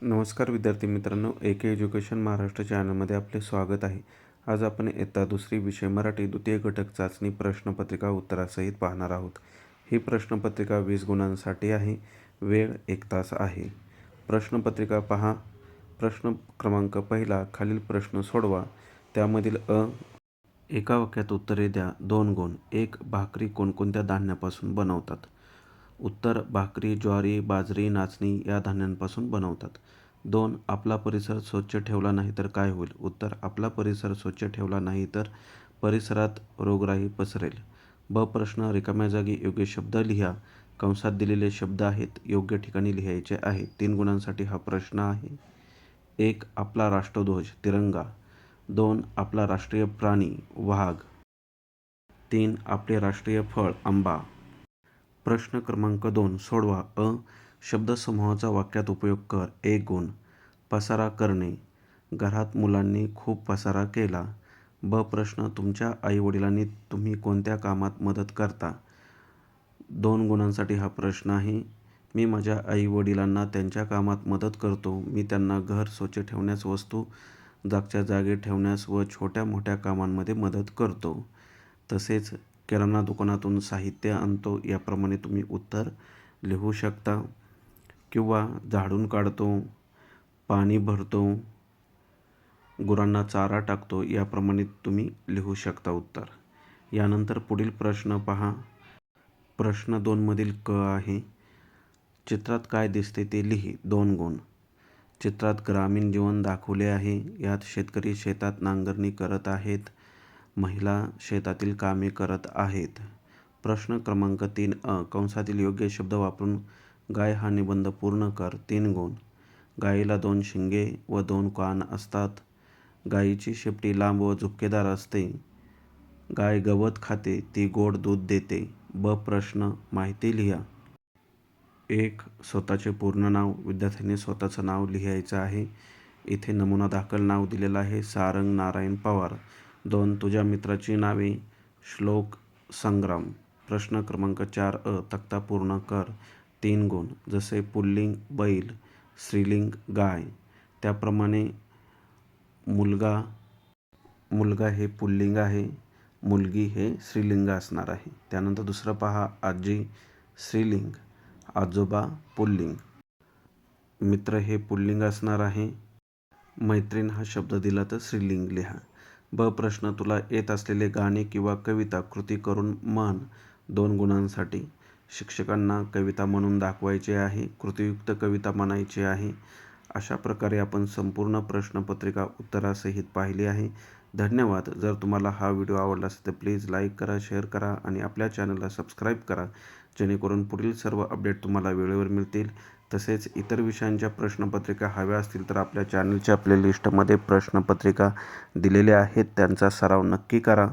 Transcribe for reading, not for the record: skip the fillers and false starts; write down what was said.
नमस्कार विद्यार्थी मित्रांनो, AK एज्युकेशन महाराष्ट्र चॅनलमध्ये आपले स्वागत आहे. आज आपण इयत्ता दुसरी विषय मराठी द्वितीय घटक चाचणी प्रश्नपत्रिका उत्तरासहित पाहणार आहोत. ही प्रश्नपत्रिका 20 गुणांसाठी आहे. वेळ 1 तास आहे. प्रश्नपत्रिका पहा. प्रश्न क्रमांक पहिला, खालील प्रश्न सोडवा. त्यामधील एका वाक्यात उत्तरे द्या. 2 गुण. 1. भाकरी कोणकोणत्या धान्यापासून बनवतात? उत्तर: भाकरी ज्वारी, बाजरी, नाचणी या धान्यांपासून बनवतात. 2. आपला परिसर स्वच्छ ठेवला नाही तर काय होईल? उत्तर: आपला परिसर स्वच्छ ठेवला नाही तर परिसरात रोगराई पसरेल. ब प्रश्न: रिकाम्या जागी योग्य शब्द लिहा. कंसात दिलेले शब्द आहेत, योग्य ठिकाणी लिहायचे आहे. 3 गुणांसाठी हा प्रश्न आहे. 1. आपला राष्ट्रध्वज तिरंगा. 2. आपला राष्ट्रीय प्राणी वाघ. 3. आपले राष्ट्रीय फळ आंबा. प्रश्न क्रमांक 2 सोडवा. शब्दसमूहाचा वाक्यात उपयोग कर. 1 गुण. पसारा करणे. घरात मुलांनी खूप पसारा केला. ब प्रश्न: तुमच्या आईवडिलांनी तुम्ही कोणत्या कामात मदत करता? 2 गुणांसाठी हा प्रश्न आहे. मी माझ्या आईवडिलांना त्यांच्या कामात मदत करतो. मी त्यांना घर स्वच्छ ठेवण्यास, वस्तू जागच्या जागी ठेवण्यास व छोट्या मोठ्या कामांमध्ये मदत करतो. तसेच किराणा दुकानातून साहित्य आणतो. याप्रमाणे तुम्ही उत्तर लिहू शकता. किंवा झाडून काढतो, पाणी भरतो, गुरांना चारा टाकतो, याप्रमाणे तुम्ही लिहू शकता उत्तर. यानंतर पुढील प्रश्न पहा. प्रश्न 2 मधील क आहे. चित्रात काय दिसते ते लिही. 2 गुण. चित्रात ग्रामीण जीवन दाखवले आहे. यात शेतकरी शेतात नांगरणी करत आहेत. महिला शेतातील कामे करत आहेत. प्रश्न क्रमांक 3 कंसातील योग्य शब्द वापरून गाय हा निबंध पूर्ण कर. 3 गुण. गायीला 2 शिंगे व 2 कान असतात. गायीची शेपटी लांब व झुपकेदार असते. गाय गवत खाते, ती गोड दूध देते. ब प्रश्न माहिती लिहा. 1. स्वतःचे पूर्ण नाव. विद्यार्थ्यांनी स्वतःचं नाव लिहायचं आहे. इथे नमुना दाखल नाव दिलेलं आहे, सारंग नारायण पवार. 2. तुझ्या मित्राची नावे. श्लोक, संग्राम. प्रश्न क्रमांक 4 तक्ता पूर्ण कर. 3 गुण. जसे पुल्लिंग बैल, स्त्रीलिंग गाय, त्याप्रमाणे मुलगा हे पुल्लिंग आहे, मुलगी हे स्त्रीलिंग असणार आहे. त्यानंतर दुसरं पहा. आजी स्त्रीलिंग, आजोबा पुल्लिंग, मित्र हे पुल्लिंग असणार आहे. मैत्रीण हा शब्द दिला तर स्त्रीलिंग लिहा. ब प्रश्न तुला येत असलेले गाणे किंवा कविता कृती करून म्हण. 2 गुणांसाठी शिक्षकांना कविता म्हणून दाखवायचे आहे. कृतीयुक्त कविता म्हणायची आहे. अशा प्रकारे आपण संपूर्ण प्रश्नपत्रिका उत्तरासहित पाहिली आहे. धन्यवाद. जर तुम्हाला हा व्हिडिओ आवडला असेल तर प्लीज लाईक करा, शेअर करा आणि आपल्या चॅनलला सबस्क्राईब करा, जेणेकरून पुढील सर्व अपडेट तुम्हाला वेळेवर मिळतील. तसेच इतर विषयांच्या प्रश्नपत्रिका हव्या असतील तर आपल्या चॅनलच्या प्लेलिस्टमध्ये प्रश्नपत्रिका दिलेल्या आहेत, त्यांचा सराव नक्की करा.